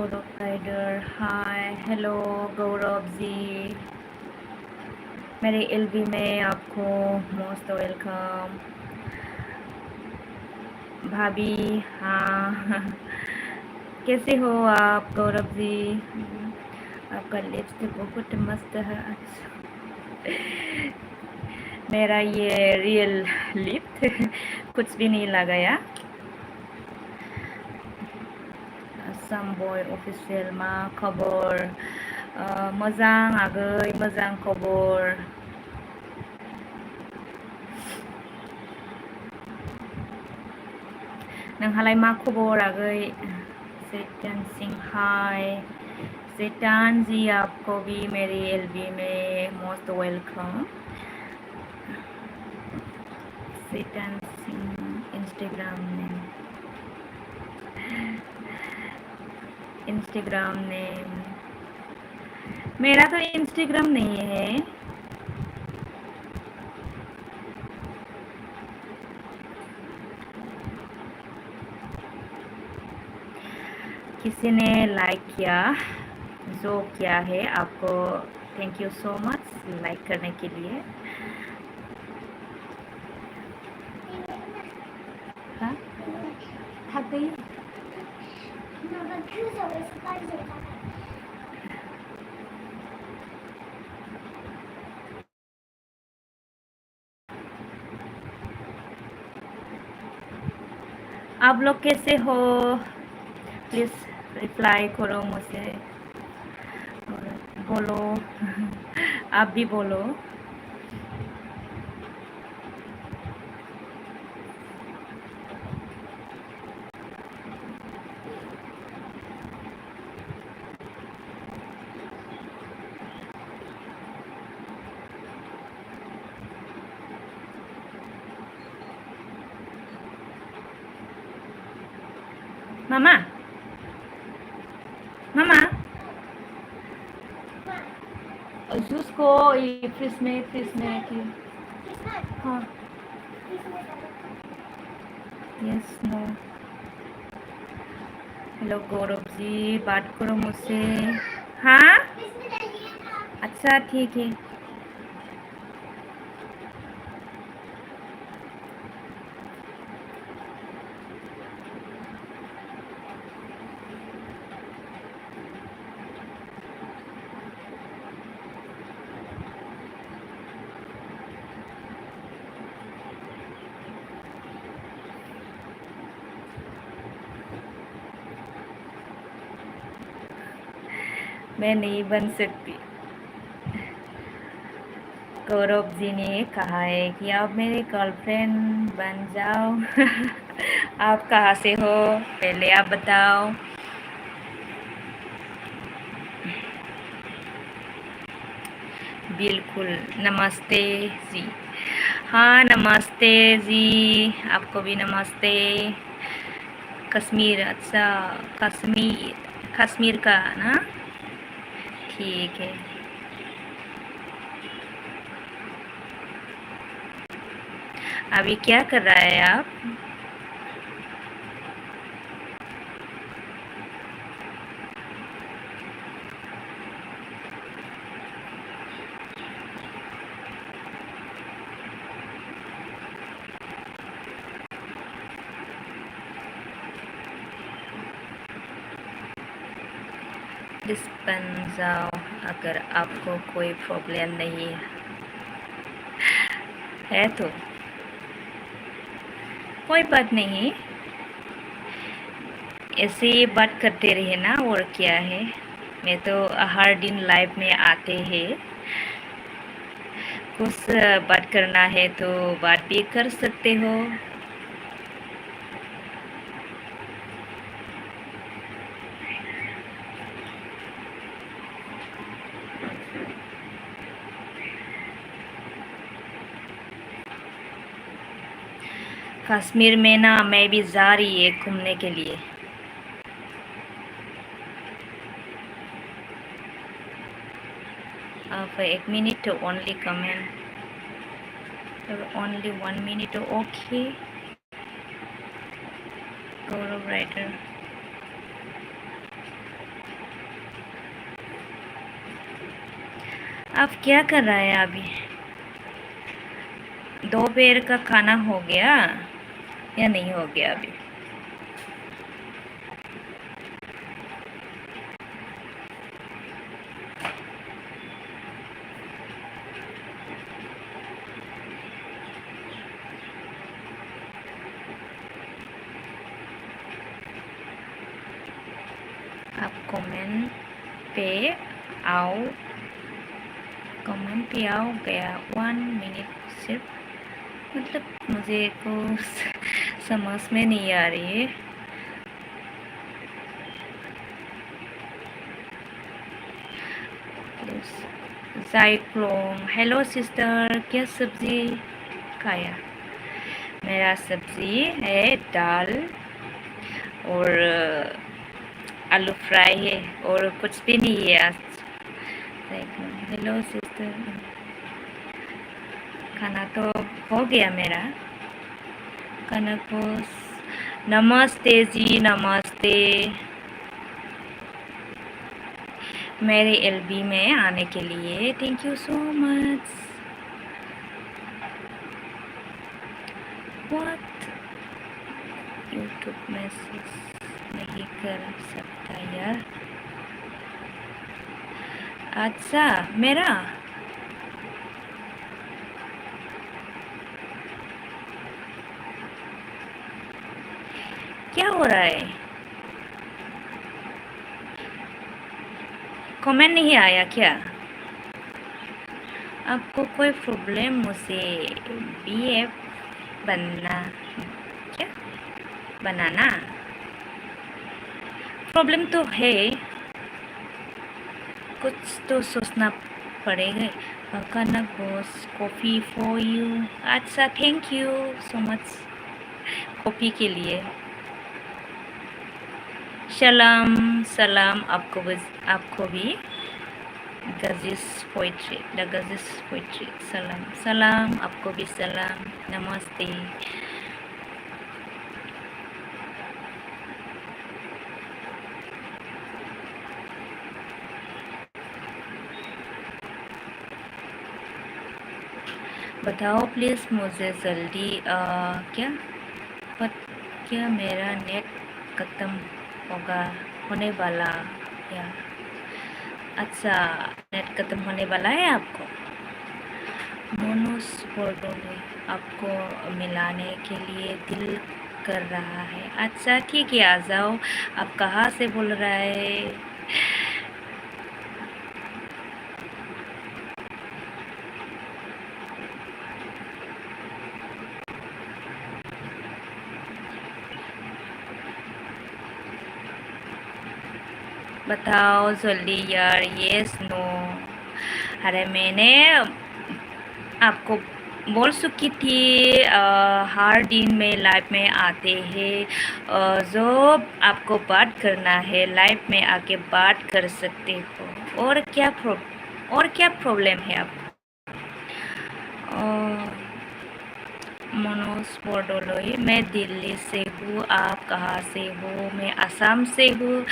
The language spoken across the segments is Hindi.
गौरव rider hi hello Gaurav ji, मेरे एलबी में आपको मोस्ट वेलकम। भाभी हाँ कैसे हो आप गौरव जी? आपका लिपस्टिक बहुत मस्त है। अच्छा मेरा ये रियल लिप कुछ भी नहीं लगाया। असम बय अफिसियल मा खबर? मोजां आगै, मोजां खबर। नोंहालाय मा खबर आगै? चैतन सिंह हाय। चैतन जी आपको भी मेरी एलबी में most welcome. Chaitan Singh Instagram name मेरा तो इंस्टाग्राम नहीं है। किसी ने लाइक किया, जो किया है आपको thank you so much like करने के लिए। हाँ थक गई। आप लोग कैसे हो? प्लीज रिप्लाई करो मुझे और बोलो आप भी बोलो। मामा मामा जूस को फ्रिज में की। हाँ yes no. Hello Gaurav ji, बात करो मुझसे। हाँ अच्छा ठीक है। मैं नहीं बन सकती। गौरव जी ने कहा है कि आप मेरे गर्लफ्रेंड बन जाओ आप कहाँ से हो पहले आप बताओ। बिल्कुल। नमस्ते जी। हाँ नमस्ते जी, आपको भी नमस्ते। कश्मीर, अच्छा कश्मीर, कश्मीर का ना, ठीक है। अभी क्या कर रहा है आप? प्लीज बन जाओ अगर आपको कोई प्रॉब्लम नहीं है तो कोई बात नहीं, ऐसे ही बात करते रहे ना, और क्या है। मैं तो हर दिन लाइव में आते हैं, कुछ बात करना है तो बात भी कर सकते हो। कश्मीर में ना मैं भी जा रही है घूमने के लिए। आप 1 minute only comment, only 1 minute okay. Gaurav writer आप क्या कर रहा है अभी? दोपहर का खाना हो गया या नहीं हो गया अभी? आप कमेंट पे आओ, कमेंट पे आओ गया 1 मिनट सिर्फ, मतलब मुझे को समझ में नहीं आ रही है। जाइक्लोम, हेलो सिस्टर, क्या सब्जी खाया? मेरा सब्जी है दाल और आलू फ्राई है और कुछ भी नहीं है आज। हेलो सिस्टर, खाना तो हो गया मेरा। कनक, नमस्ते जी, नमस्ते। मेरे एलबी में आने के लिए thank you so much. What, YouTube message नहीं कर सकता यार। अच्छा, मेरा क्या हो रहा है? कमेंट नहीं आया क्या? आपको कोई प्रॉब्लम मुझसे बीएफ बनना, क्या बनाना? प्रॉब्लम तो है, कुछ तो सोचना पड़ेगा। कनक बॉस, कॉफ़ी फॉर यू। अच्छा, thank you so much coffee के लिए। सलाम सलाम आपको भी गजिस पोइट्री, द गजिस पोइट्री, सलाम सलाम आपको भी सलाम, नमस्ते। बताओ प्लीज़ मुझे जल्दी क्या मेरा नेट ख़त्म होने वाला या? अच्छा, नेट ख़त्म होने वाला है आपको? मोनोस फोटो में आपको मिलाने के लिए दिल कर रहा है। अच्छा ठीक है, आ जाओ। आप कहाँ से बोल रहा है? बताओ जल्दी यार, येस नो। अरे मैंने आपको बोल चुकी थी हर दिन में लाइव में आते हैं, जो आपको बात करना है लाइव में आके बात कर सकते हो। और क्या प्रॉब्लम है आप? मनोज बोडोलोई, मैं दिल्ली से हूँ। आप कहाँ से हो? मैं असम से हूँ।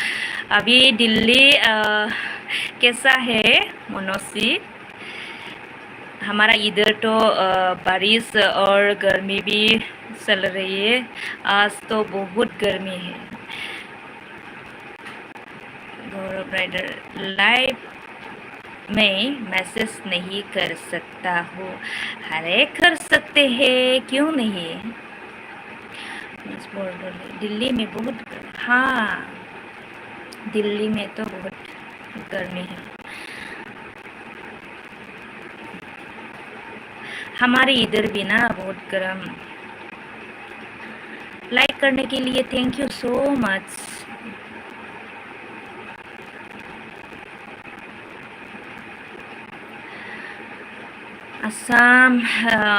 अभी दिल्ली कैसा है मनोज जी? हमारा इधर तो बारिश और गर्मी भी चल रही है। आज तो बहुत गर्मी है। गौरव राइडर, लाइव में मैसेज नहीं कर सकता हूँ। अरे कर सकते हैं, क्यों नहीं? दिल्ली में बहुत, हाँ दिल्ली में तो बहुत गर्मी है। हमारे इधर भी ना बहुत गर्म। लाइक करने के लिए thank you so much. Assam,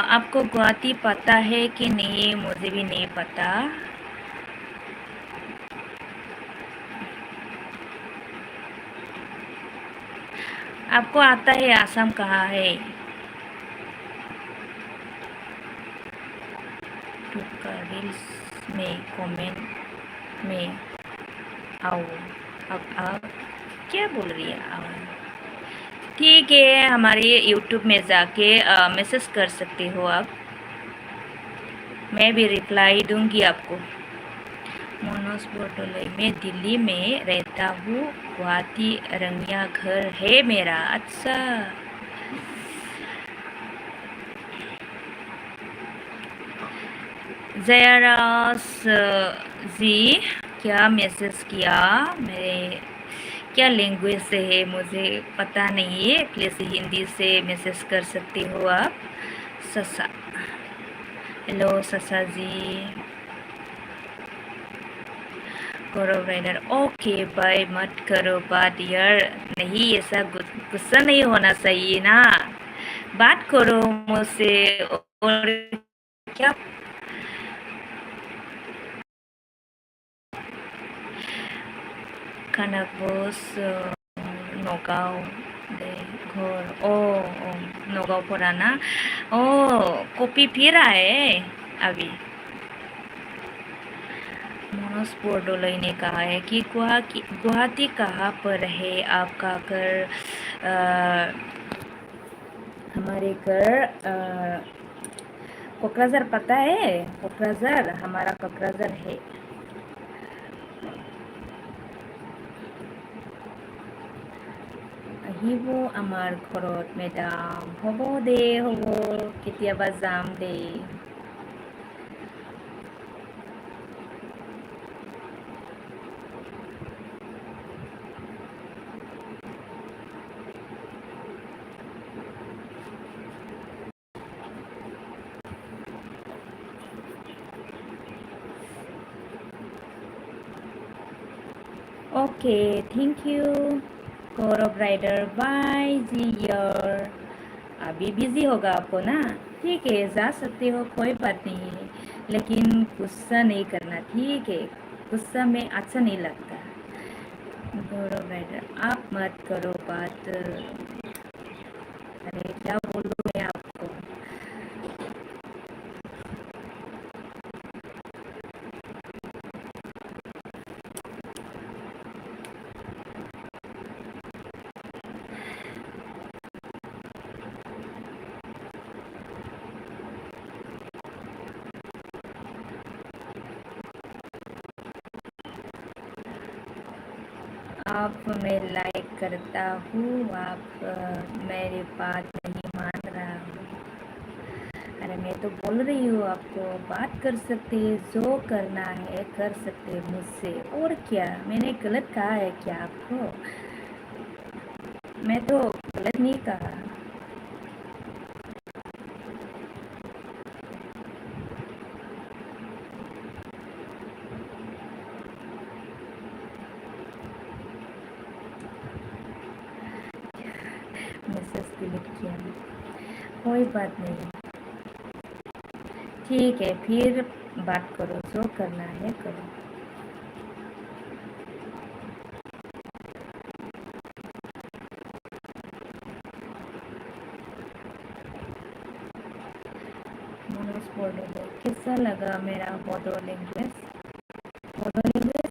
आपको गुवाहाटी पता है कि नहीं? मुझे भी नहीं पता। आपको आता है असम कहाँ है? रील्स में कमेंट में आओ। अब क्या बोल रही है? आओ, ठीक है, हमारे यूट्यूब में जाके मैसेज कर सकते हो आप, मैं भी रिप्लाई दूंगी आपको। मनोज बोटोले, मैं दिल्ली में रहता हूँ, गुवाहाटी रंगिया घर है मेरा। अच्छा, जयराज जी क्या मैसेज किया? मेरे क्या लैंग्वेज से है मुझे पता नहीं है, प्लीज़ हिंदी से मैसेज कर सकते हो आप। ससा, हेलो ससा जी। करो ब्रदर, ओके बाय मत करो बात यार, नहीं ऐसा गुस्सा नहीं होना चाहिए ना, बात करो मुझसे। और क्या? खानापोस नगाव दे घर, ओ नगाव पुराना, ओ कॉपी पी रहा है अभी। मनोज बोरडोले ने कहा है कि गुवाहाटी कहाँ पर है आपका घर? हमारे घर कोकराझार, पता है कोकराझार, हमारा कोकराझार है। আহিব আমাৰ ঘৰত মেডাম। হ'ব দে, হ'ব, কেতিয়াবা যাম দে। Okay, thank you Gaurav rider, bye ji यार। अभी बिजी होगा आपको ना, ठीक है जा सकते हो, कोई बात नहीं है, लेकिन गुस्सा नहीं करना, ठीक है? गुस्सा में अच्छा नहीं लगता। गौरव राइडर, आप मत करो बात। अरे क्या बोलूँ मैं आपको। आप मैं लाइक करता हूँ, आप मेरी बात नहीं मान रहा हूँ। अरे मैं तो बोल रही हूँ आपको, बात कर सकते हैं, जो करना है कर सकते हैं मुझसे, और क्या मैंने गलत कहा है क्या आपको? मैं तो गलत नहीं कहा। मैसेज डिलीट किया, कोई बात नहीं, ठीक है फिर बात करो, जो करना है करो। मनोज बोल रहे थे, कैसा लगा मेरा Bodo language? Bodo language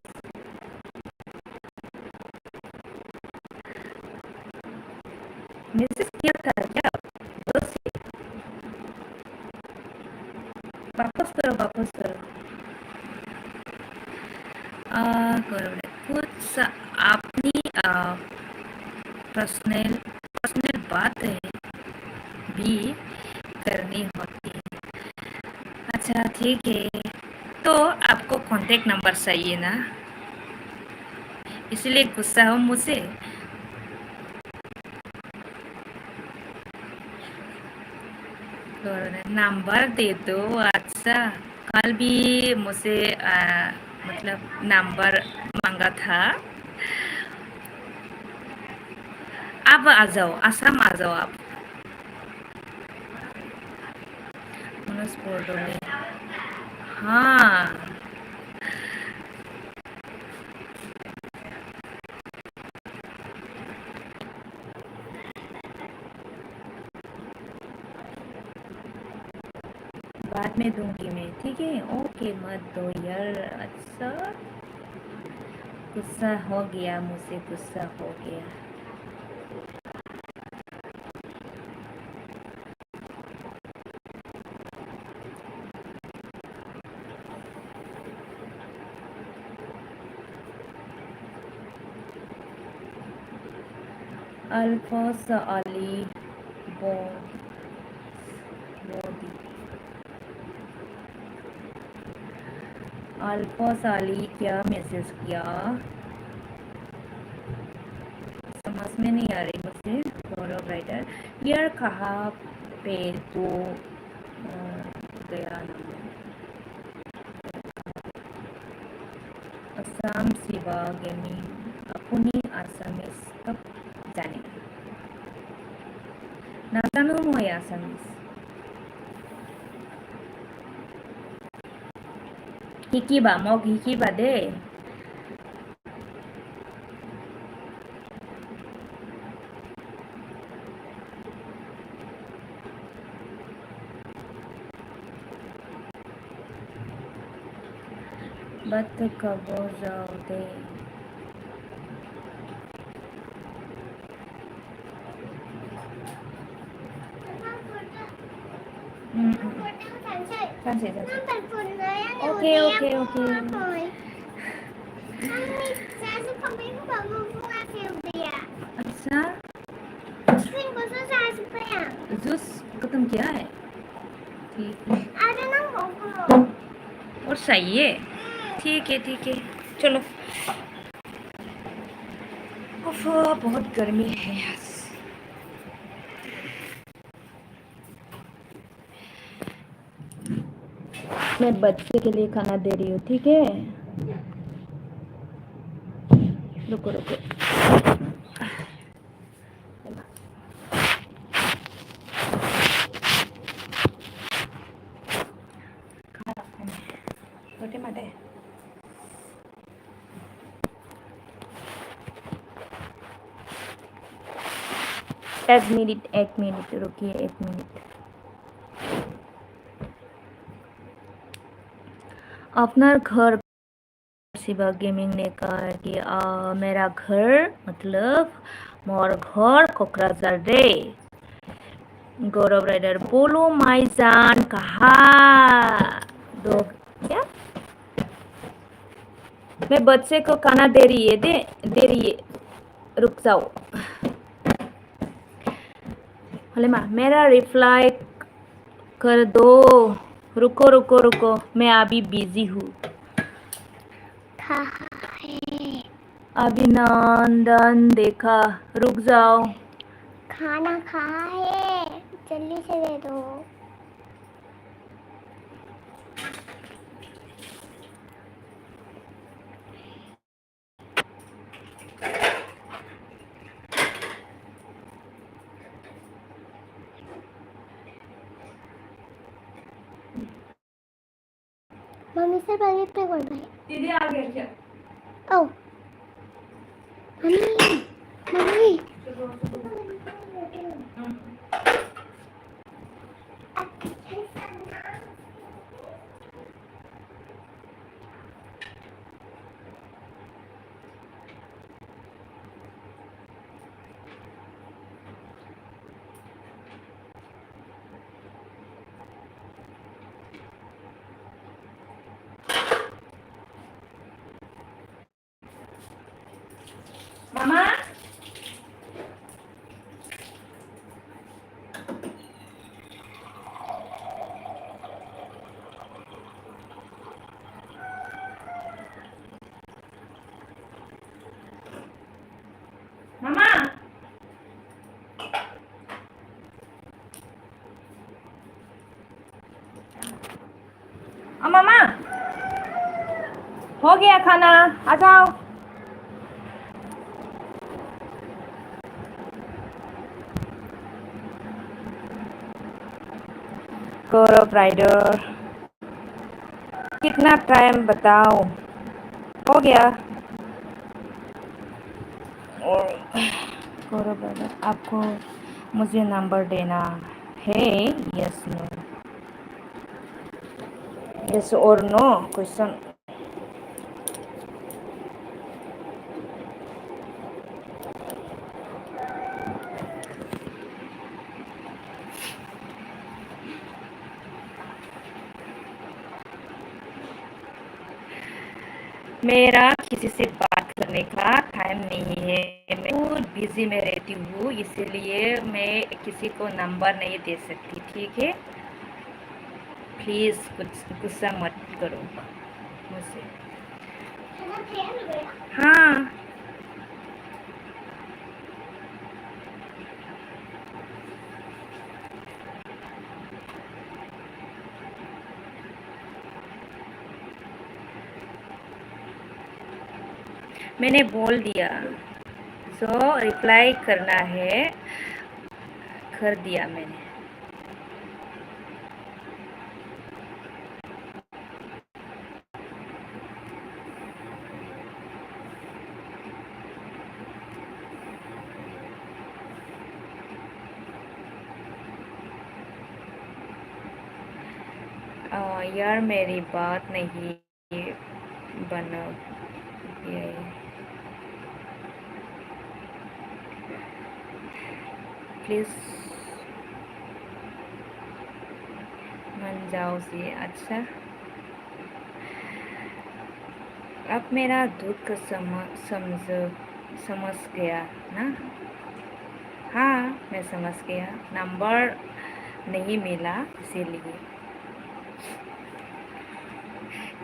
message किया था क्या? दोस्त, वापस करो, वापस करो। करो कुछ अपनी पर्सनल पर्सनल बात है भी करनी होती है। अच्छा ठीक है, तो आपको कांटेक्ट नंबर चाहिए ना, इसलिए गुस्सा हो मुझसे? नंबर दे दो। अच्छा, कल भी मुझसे मतलब नंबर मांगा था। आप आ जाओ, आसाम आ जाओ आप। मनोज बोल रहे हैं, हाँ, बाद में दूंगी मैं, ठीक है? ओके मत दो यार। अच्छा, गुस्सा हो गया मुझसे, गुस्सा हो गया। अल्फाज अली बोदी अल्फाज अली क्या मैसेज किया समझ में नहीं आ रही मुझे। गौरव राइटर यार कहाँ पे तो गया ना असम शिवा गेमिंग अपनी आसामिस कब जाने नाजानो मैं आसामिस শিকিবা মোক শিকিবা দেই बात कब जाओ दे ओके ओके ओके अच्छा जूस खत्म किया है ठीक है और सही है ठीक है चलो उफ बहुत गर्मी है मैं बच्चे के लिए खाना दे रही हूँ ठीक है रुको रुको छोटे माटे एक मिनट रुकिए 1 मिनट अपना घर शिवा गेमिंग ने कहा कि मेरा घर मतलब मोर घर कोकराझार रे गौरव राइडर बोलो माई जान कहा दो क्या मैं बच्चे को खाना दे रही है रुक जाओ हले माँ मेरा रिप्लाई कर दो रुको मैं अभी बिजी हूँ अभिनंदन देखा रुक जाओ खाना खाए जल्दी से दे दो मम्मी से पहले पे कर भाई दीदी आ गया क्या ओ मम्मी मामा मामा मामा हो गया खाना आ जाओ गौरव राइडर कितना टाइम बताओ हो गया गौरव राइडर आपको मुझे नंबर देना है यस नो यस और नो क्वेश्चन मेरा किसी से बात करने का टाइम नहीं है मैं बहुत बिज़ी में रहती हूँ, इसीलिए मैं किसी को नंबर नहीं दे सकती, ठीक है? प्लीज़ कुछ गुस्सा मत करो मुझसे। हाँ, मैंने बोल दिया, जो रिप्लाई करना है कर दिया मैंने। यार मेरी बात नहीं बना ये, प्लीज़ मान जाओ जी। अच्छा, अब मेरा दुख को समझ गया ना? हाँ, मैं समझ गया, नंबर नहीं मिला इसीलिए।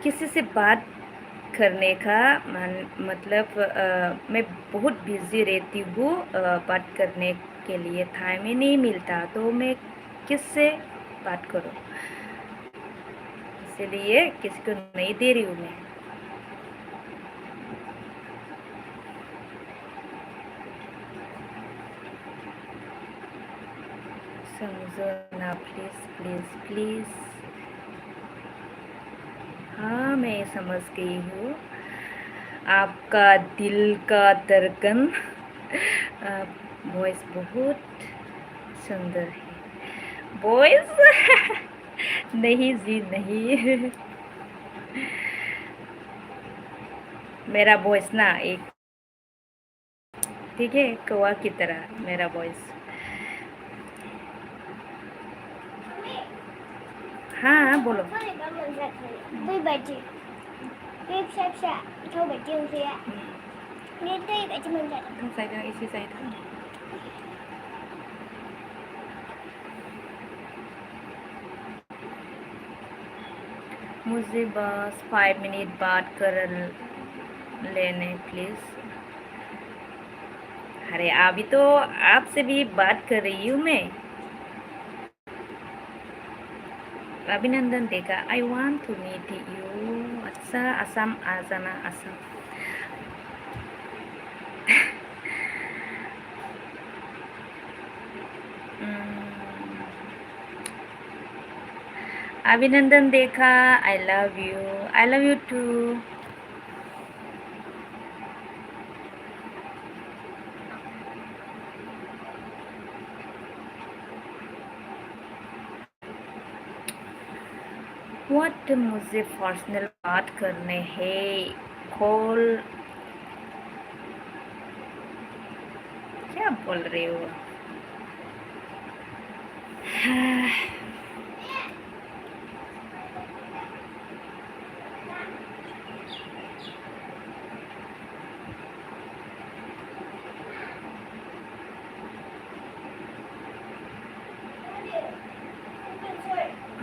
किसी से बात करने का मतलब मैं बहुत बिज़ी रहती हूँ, बात करने के लिए टाइम ही नहीं मिलता, तो मैं किससे बात करूँ, इसीलिए किसी को नहीं दे रही हूँ मैं। समझो ना प्लीज़ प्लीज़ प्लीज़। हाँ, मैं समझ गई हूँ आपका दिल का धड़कन। वॉइस बहुत सुंदर है। वॉइस नहीं जी नहीं। मेरा वॉइस ना एक, ठीक है, कौवा की तरह मेरा वॉइस। हाँ बोलो। Tôi bà chị Tiếp sắp sạ Thôi bà chị không ạ Nên tôi bà chị mình dạy ต้องใส่ทางอีซีใส่ทาง मुझे बस 5 मिनट बात कर लेने प्लीज़। अरे अभी तो आपसे भी बात कर रही हूँ मैं। अभिनंदन देखा, I want to meet you. अच्छा, असम आ जाना, असम। अभिनंदन देखा, I love you too. What, मुझे पर्सनल बात करने हैं, कॉल। क्या बोल रहे हो?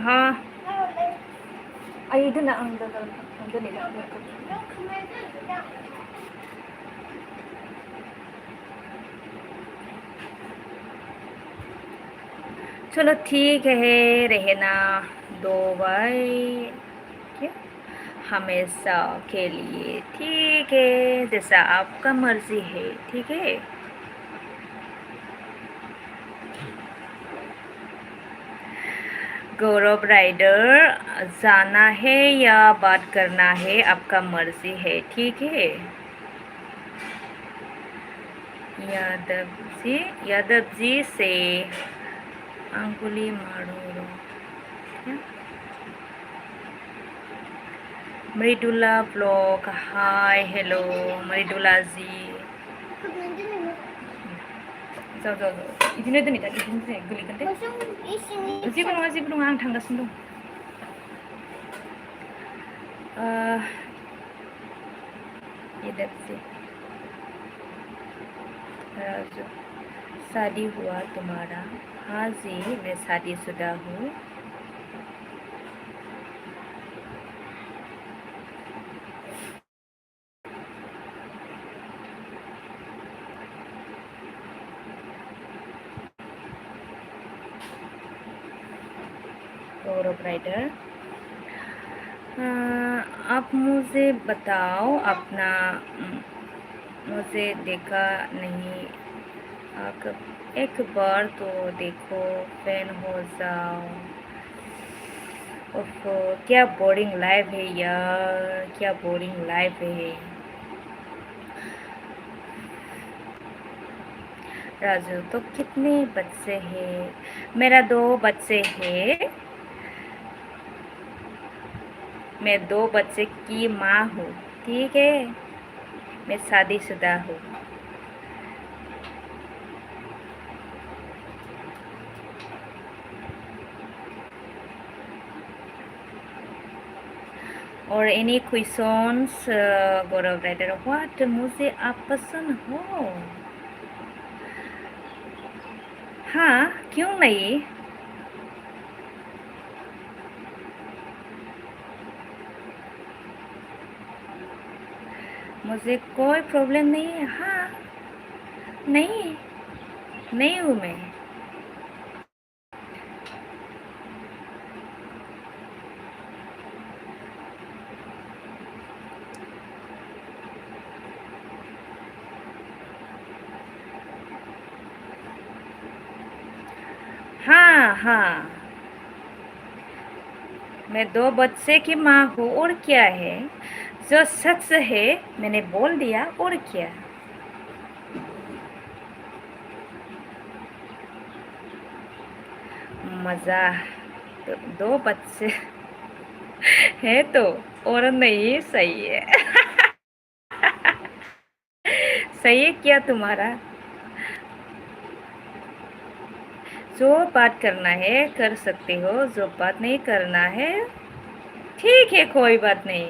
हाँ, 이든 안 돼, 안 되니까. चलो ठीक है, रहना दो भाई, क्या हमेशा के लिए, ठीक है, जैसा आपका मर्जी है, ठीक है। गौरव राइडर, जाना है या बात करना है आपका मर्जी है, ठीक है। यादव जी से अंगुली मारो, क्या? Mridula blog, hi hello Mridula ji. जाओ जाओ जाओ, इदिनो दोनै दा, इदिनो दोनै गोलैगोन दे। जेबो नङा जेबो नङा, आं थांगासिनो दं। यादव जी, राजू, शादी हुआ तुम्हारा? हाँ जी, मैं शादीशुदा हूँ। गौरव राइडर, आप मुझे बताओ अपना, मुझे देखा नहीं। आप एक बार तो देखो, फैन हो जाओ। ओफो, क्या बोरिंग लाइफ है यार, क्या बोरिंग लाइफ है। राजू, तो कितने बच्चे हैं? मेरा 2 बच्चे हैं। मैं 2 बच्चे की माँ हूँ, ठीक है। मैं शादीशुदा हूँ। और any questions Gaurav Rider, what, मुझे आप पसंद हो? हाँ, क्यों नहीं। मुझे कोई प्रॉब्लम नहीं है। हाँ, नहीं, नहीं हूँ मैं। हाँ हाँ, मैं 2 बच्चे की माँ हूँ, और क्या है। जो सच है मैंने बोल दिया, और क्या। मज़ा, तो 2 बच्चे है तो, और नहीं सही है। सही है क्या तुम्हारा? जो बात करना है कर सकते हो, जो बात नहीं करना है ठीक है, कोई बात नहीं।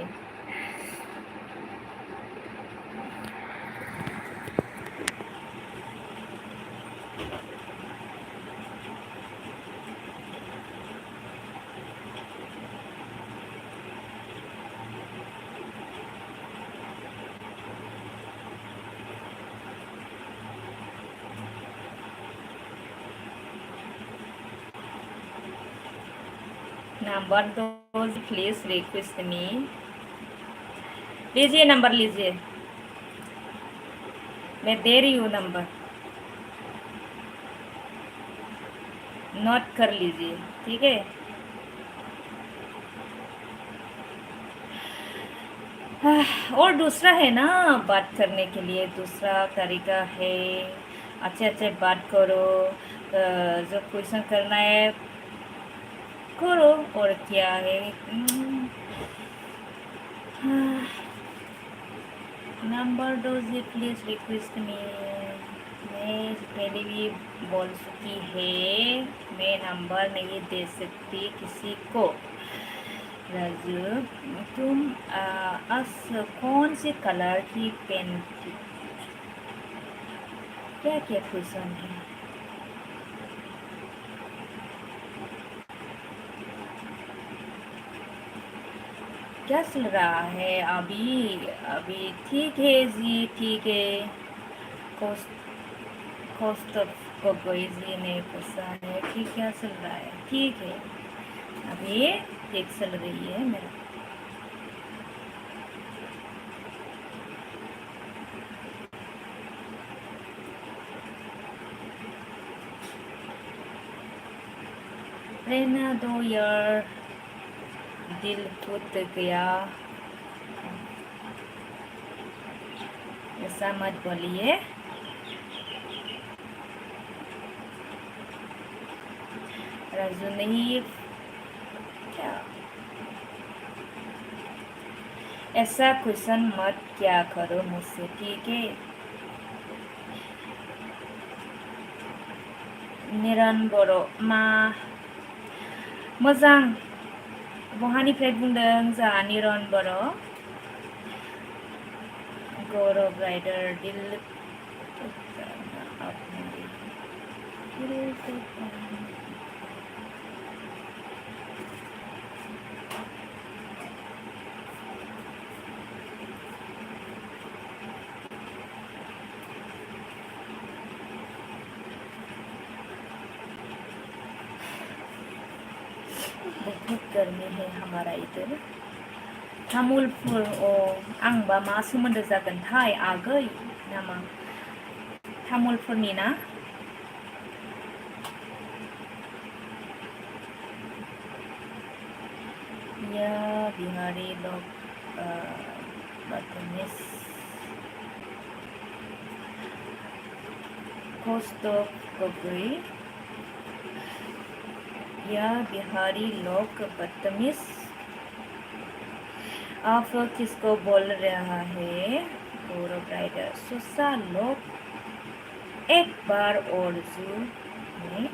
नंबर दो प्लीज, रिक्वेस्ट मी। लीजिए नंबर, लीजिए, मैं दे रही हूँ नंबर, नोट कर लीजिए, ठीक है। और दूसरा है ना, बात करने के लिए दूसरा तरीका है। अच्छे अच्छे बात करो, जो क्वेश्चन करना है करो, और क्या है। नंबर दो जी प्लीज, रिक्वेस्ट में। मैं पहले भी बोल चुकी है, मैं नंबर नहीं दे सकती किसी को। राजू, तुम आज कौन से कलर की पेन की, क्या क्या क्वेश्चन है। क्या चल रहा है अभी? अभी ठीक है जी, ठीक है। कोस्ट कोस्ट को कोई जी ने पूछा है कि क्या चल रहा है, ठीक है। अभी ठीक चल रही है मेरा। रहना दो यार, दिल टूट गया। ऐसा मत बोलिए। राजू नहीं, क्या ऐसा क्वेश्चन मत क्या करो मुझसे, ठीक है। निरन बर' मा मोजां, बहानिफ्राय बुंदों जोंहा निरन बर'। गौरव राइडर, दिल बहुत गर्मी है हमारा इधर तामुलपुर आंबा मा सोमोन्दो जागोनथाय आगै नामा तामुलपुरनि ना या बिहारी लोग बदतमीज कौस्तुभ गोगोई या बिहारी लोग बदतमीज आप किसको बोल रहा है गौरव राइडर सुसा लोग एक बार और जू में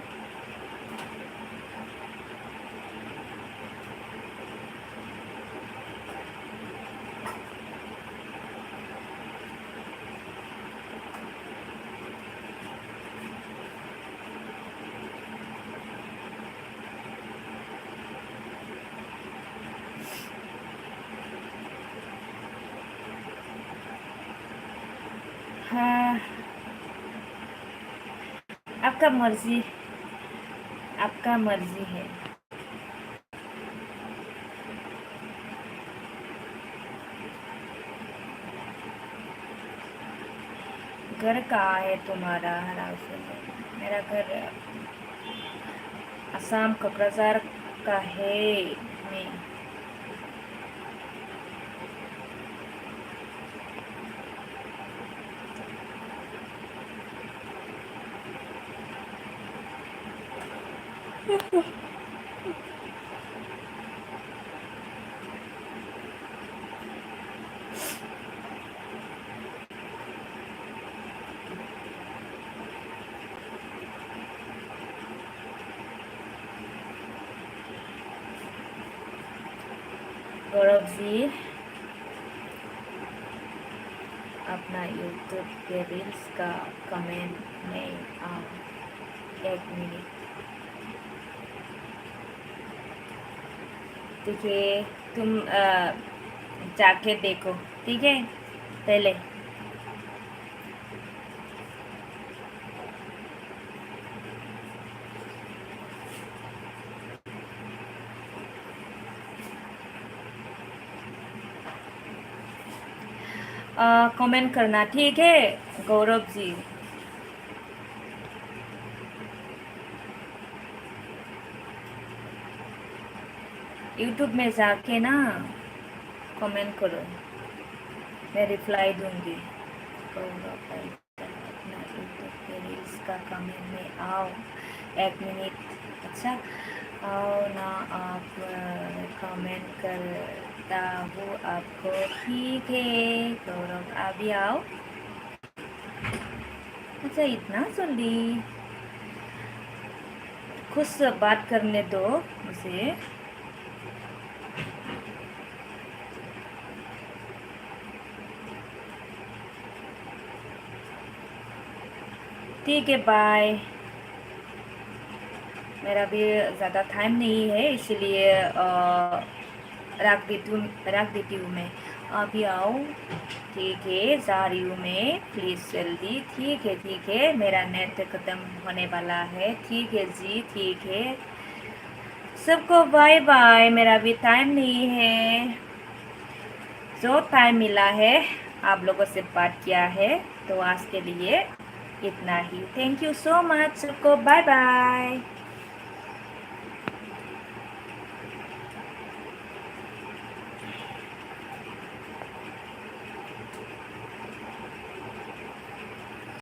हाँ आपका मर्जी है घर कहाँ है तुम्हारा मेरा घर असम कक्राझार का है मैं गौरव जी अपना यूट्यूब के रील्स का कमेंट में एक मिनट ठीक है तुम जाके देखो ठीक है पहले कमेंट करना ठीक है गौरव जी यूट्यूब में जाके ना कमेंट करो मैं रिप्लाई दूंगी गौरव अपना यूट्यूब के रील्स का कमेंट में आओ एक मिनट अच्छा आओ ना आप कमेंट करता हूँ आपको ठीक है गौरव अभी आओ अच्छा इतना जल्दी खुद से बात करने दो मुझे ठीक है बाय मेरा भी ज़्यादा टाइम नहीं है इसलिए रख देती हूँ मैं अभी आओ ठीक है जा रही हूँ मैं प्लीज़ जल्दी ठीक है मेरा नेट ख़त्म होने वाला है ठीक है जी ठीक है सबको बाय बाय मेरा भी टाइम नहीं है जो टाइम मिला है आप लोगों से बात किया है तो आज के लिए इतना ही थैंक यू सो मच सबको बाय बाय